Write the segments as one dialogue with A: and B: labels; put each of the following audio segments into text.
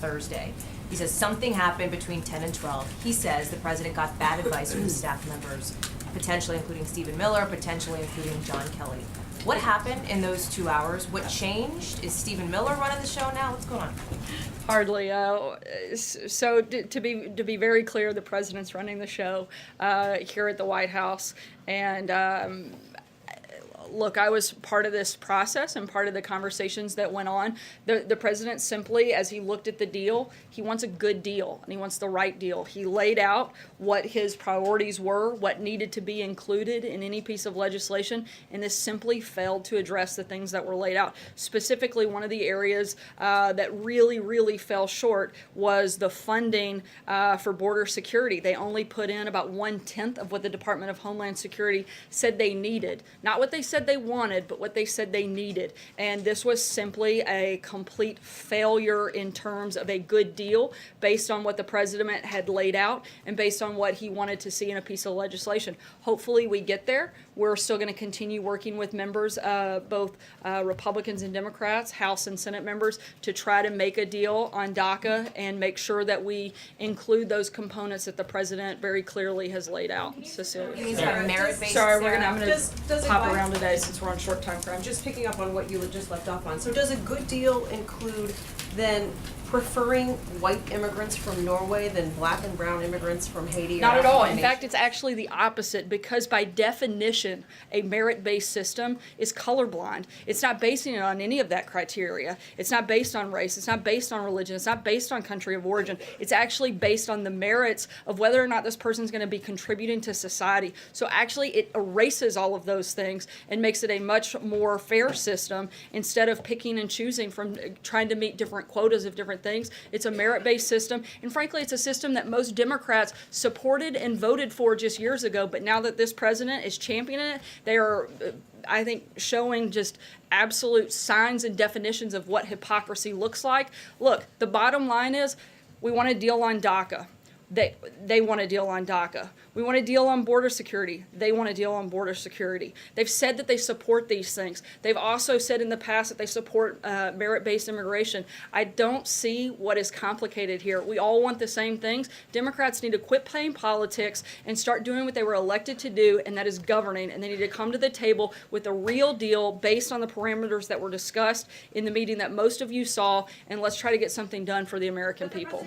A: Thursday. He says something happened between 10 and 12. He says the president got bad advice from his staff members, potentially including Stephen Miller, potentially including John Kelly. What happened in those 2 hours? What changed? Is Stephen Miller running the show now? What's going on?
B: Hardly. So to be very clear, the president's running the show here at the White House, and look, I was part of this process and part of the conversations that went on. The president simply, as he looked at the deal, he wants a good deal and he wants the right deal. He laid out what his priorities were, what needed to be included in any piece of legislation, and this simply failed to address the things that were laid out. Specifically, one of the areas that really fell short was the funding for border security. They only put in about 1/10 of what the Department of Homeland Security said they needed. Not what they said they wanted, but what they said they needed. And this was simply a complete failure in terms of a good deal based on what the president had laid out and based on what he wanted to see in a piece of legislation. Hopefully we get there. We're still going to continue working with members, both Republicans and Democrats, House and Senate members, to try to make a deal on DACA and make sure that we include those components that the president very clearly has laid out. Cecilia. Sorry, I'm going to hop around today since we're on short time frame.
C: Just picking up on what you were just left off on. So does a good deal include then preferring white immigrants from Norway than black and brown immigrants from Haiti?
B: Not at all. In fact, it's actually the opposite, because by definition, a merit-based system is colorblind. It's not basing it on any of that criteria. It's not based on race. It's not based on religion. It's not based on country of origin. It's actually based on the merits of whether or not this person's going to be contributing to society. So actually, it erases all of those things and makes it a much more fair system instead of picking and choosing from trying to meet different quotas of different things. It's a merit-based system, and frankly, it's a system that most Democrats supported and voted for just years ago, but now that this president is championing it, they are, I think, showing just absolute signs and definitions of what hypocrisy looks like. Look, the bottom line is we want a deal on DACA. They want a deal on DACA. We want a deal on border security. They want a deal on border security. They've said that they support these things. They've also said in the past that they support merit-based immigration. I don't see what is complicated here. We all want the same things. Democrats need to quit playing politics and start doing what they were elected to do, and that is governing. And they need to come to the table with a real deal based on the parameters that were discussed in the meeting that most of you saw, and let's try to get something done for the American people.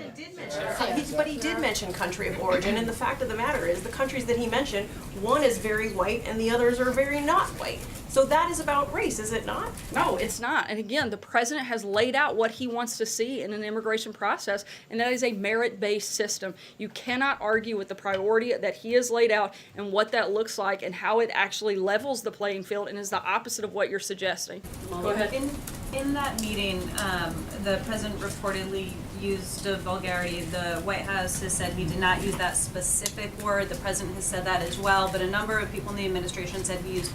C: But he did mention country of origin, and the fact of the matter is the countries that he mentioned, one is very white and the others are very not white. So that is about race, is it not?
B: No, it's not. And again, the president has laid out what he wants to see in an immigration process, and that is a merit-based system. You cannot argue with the priority that he has laid out and what that looks like and how it actually levels the playing field and is the opposite of what you're suggesting. Go ahead.
D: In that meeting, the president reportedly used a vulgarity. The White House has said he did not use that specific word. The president has said that as well, but a number of people in the administration said he used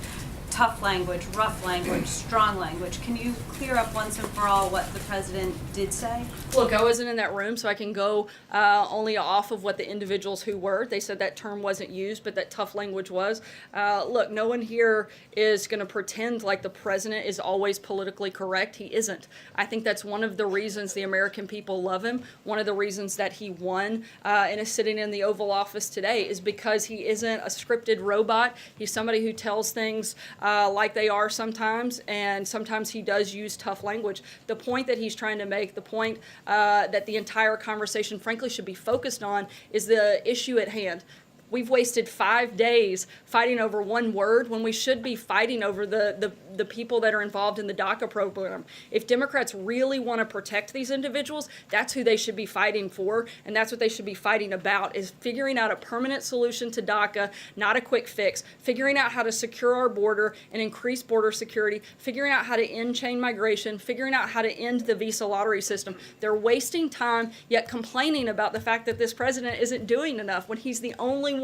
D: tough language, rough language, strong language. Can you clear up once and for all what the president did say?
B: Look, I wasn't in that room, so I can go only off of what the individuals who were. They said that term wasn't used, but that tough language was. Look, no one here is going to pretend like the president is always politically correct. He isn't. I think that's one of the reasons the American people love him. One of the reasons that he won and is sitting in the Oval Office today is because he isn't a scripted robot. He's somebody who tells things like they are sometimes, and sometimes he does use tough language. The point that he's trying to make, the point that the entire conversation frankly should be focused on, is the issue at hand. We've wasted 5 days fighting over one word when we should be fighting over the people that are involved in the DACA program. If Democrats really want to protect these individuals, that's who they should be fighting for, and that's what they should be fighting about, is figuring out a permanent solution to DACA, not a quick fix, figuring out how to secure our border and increase border security, figuring out how to end chain migration, figuring out how to end the visa lottery system. They're wasting time, yet complaining about the fact that this president isn't doing enough when he's the only one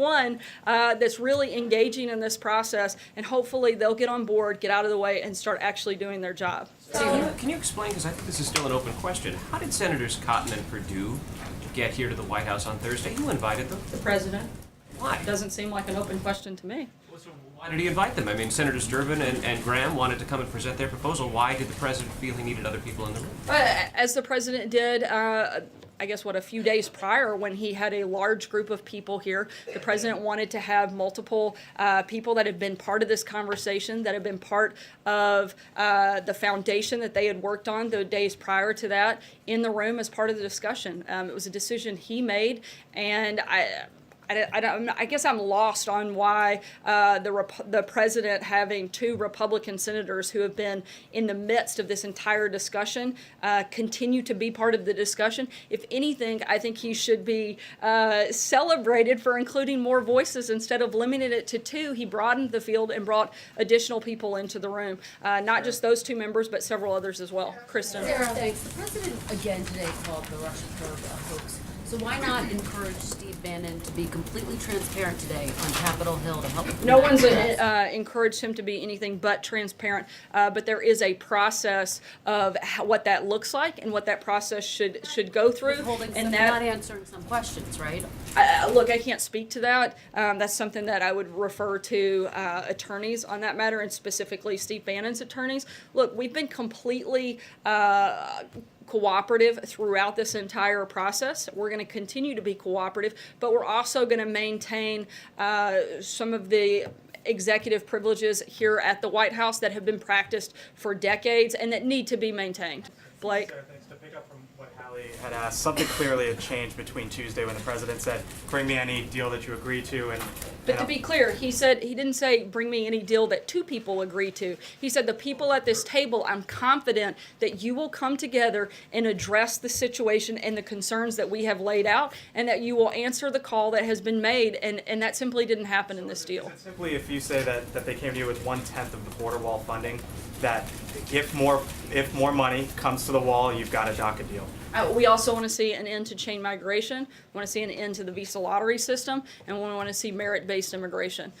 B: that's really engaging in this process, and hopefully they'll get on board, get out of the way, and start actually doing their job.
E: Can you explain, because I think this is still an open question, how did Senators Cotton and Perdue get here to the White House on Thursday? Who invited them?
B: The president.
E: Why?
B: Doesn't seem like an open question to me.
E: So Why did he invite them? I mean, Senators Durbin and Graham wanted to come and present their proposal. Why did the president feel he needed other people in the room?
B: As the president did, I guess, a few days prior when he had a large group of people here, the president wanted to have multiple people that have been part of this conversation, that have been part of the foundation that they had worked on the days prior to that in the room as part of the discussion. It was a decision he made, and I guess I'm lost on why the president, having two Republican senators who have been in the midst of this entire discussion, continue to be part of the discussion. If anything, I think he should be celebrated for including more voices instead of limiting it to two. He broadened the field and brought additional people into the room, not just those two members, but several others as well. Kristen.
F: Sarah, thanks. The president again today called the Russia probe a hoax. So why not encourage Steve Bannon to be completely transparent today on Capitol Hill to help?
B: No one's encouraged him to be anything but transparent, but there is a process of what that looks like and what that process should go through.
F: And not answering some questions, right?
B: Look, I can't speak to that. That's something that I would refer to attorneys on that matter, and specifically Steve Bannon's attorneys. Look, we've been completely cooperative throughout this entire process. We're going to continue to be cooperative, but we're also going to maintain some of the executive privileges here at the White House that have been practiced for decades and that need to be maintained. Blake?
G: Sarah, thanks. To pick up from what Hallie had asked, something clearly had changed between Tuesday when the president said, bring me any deal that you agree to,
B: But to be clear, he didn't say bring me any deal that two people agree to. He said the people at this table, I'm confident that you will come together and address the situation and the concerns that we have laid out, and that you will answer the call that has been made, and that simply didn't happen in this deal.
G: Is it simply if you say that they came to you with 1/10 of the border wall funding, that if more money comes to the wall, you've got a DACA deal?
B: We also want to see an end to chain migration. We want to see an end to the visa lottery system, and we want to see merit-based immigration.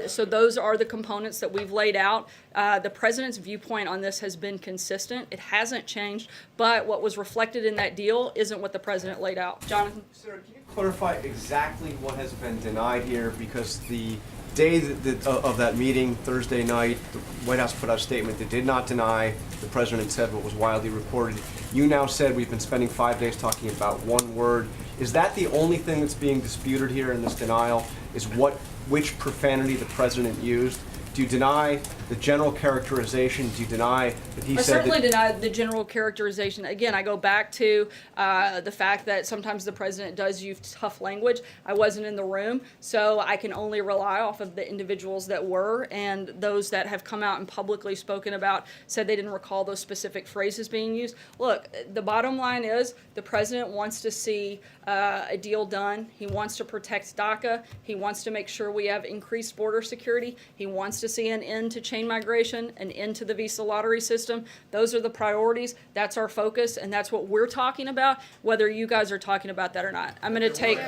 B: So those are the components that we've laid out. The president's viewpoint on this has been consistent. It hasn't changed, but what was reflected in that deal isn't what the president laid out. Jonathan?
H: Sarah, can you clarify exactly what has been denied here? Because the day of that meeting, Thursday night, the White House put out a statement that did not deny. The president said what was widely reported. You now said we've been spending 5 days talking about one word. Is that the only thing that's being disputed here in this denial? Is which profanity the president used? Do you deny the general characterization? Do you deny that he said that?
B: I certainly deny the general characterization. Again, I go back to the fact that sometimes the president does use tough language. I wasn't in the room, so I can only rely off of the individuals that were, and those that have come out and publicly spoken about said they didn't recall those specific phrases being used. Look, the bottom line is the president wants to see a deal done. He wants to protect DACA. He wants to make sure we have increased border security. He wants to see an end to chain migration, an end to the visa lottery system. Those are the priorities. That's our focus, and that's what we're talking about, whether you guys are talking about that or not. I'm going to take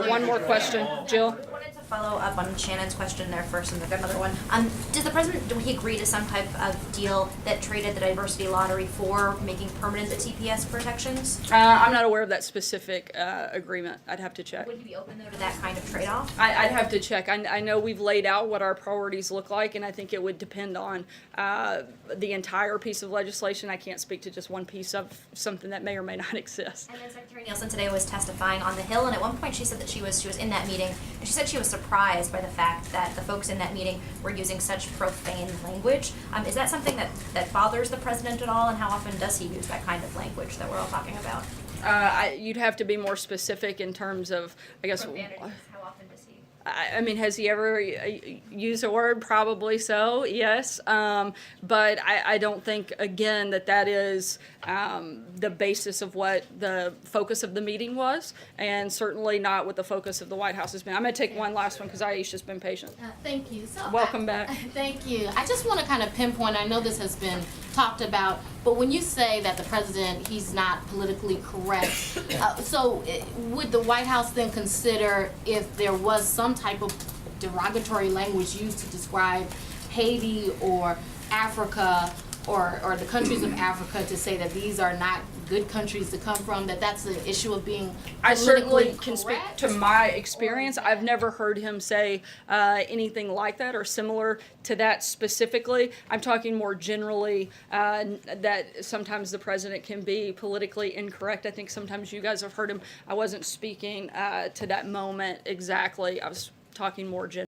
B: one more question. Jill?
I: I wanted to follow up on Shannon's question there first, and I've got another one. Did the president, did he agree to some type of deal that traded the diversity lottery for making permanent the TPS protections?
B: I'm not aware of that specific agreement. I'd have to check.
I: Would he be open, though, to that kind of trade-off?
B: I'd have to check. I know we've laid out what our priorities look like, and I think it would depend on the entire piece of legislation. I can't speak to just one piece of something that may or may not exist.
I: And then Secretary Nielsen today was testifying on the Hill, and at one point she said that she was in that meeting, and she said she was surprised by the fact that the folks in that meeting were using such profane language. Is that something that bothers the president at all, and how often does he use that kind of language that we're all talking about?
B: You'd have to be more specific in terms of, I guess.
I: Profanities, how often does he?
B: I mean, has he ever used a word? Probably so, yes. But I don't think, again, that is the basis of what the focus of the meeting was, and certainly not what the focus of the White House has been. I'm going to take one last one because Aisha's been patient.
J: Thank you. So
B: Welcome back.
J: Thank you. I just want to kind of pinpoint, I know this has been talked about, but when you say that the president, he's not politically correct, so would the White House then consider, if there was some type of derogatory language used to describe Haiti or Africa or the countries of Africa, to say that these are not good countries to come from, that's the issue of being
B: I certainly
J: politically
B: can speak
J: correct?
B: to my experience. I've never heard him say anything like that or similar to that specifically. I'm talking more generally that sometimes the president can be politically incorrect. I think sometimes you guys have heard him. I wasn't speaking to that moment exactly. I was talking more generally.